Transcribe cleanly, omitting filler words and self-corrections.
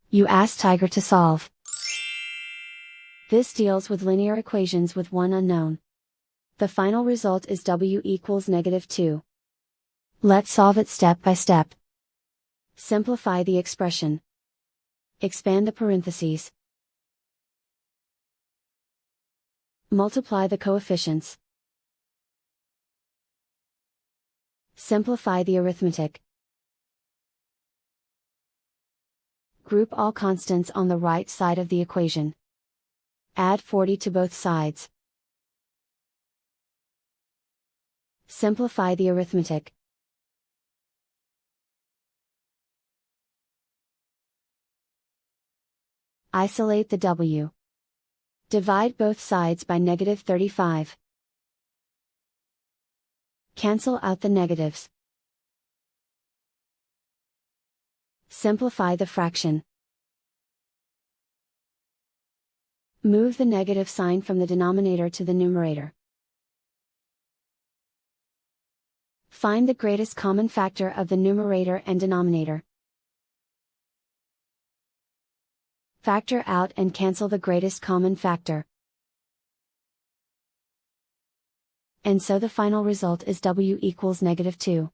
You ask Tiger to solve. This deals with linear equations with one unknown. The final result is w equals -2. Let's solve it step by step. Simplify the expression. Expand the parentheses. Multiply the coefficients. Simplify the arithmetic. Group all constants on the right side of the equation. Add 40 to both sides. Simplify the arithmetic. Isolate the w. Divide both sides by -35. Cancel out the negatives. Simplify the fraction. Move the negative sign from the denominator to the numerator. Find the greatest common factor of the numerator and denominator. Factor out and cancel the greatest common factor. And so the final result is w equals -2.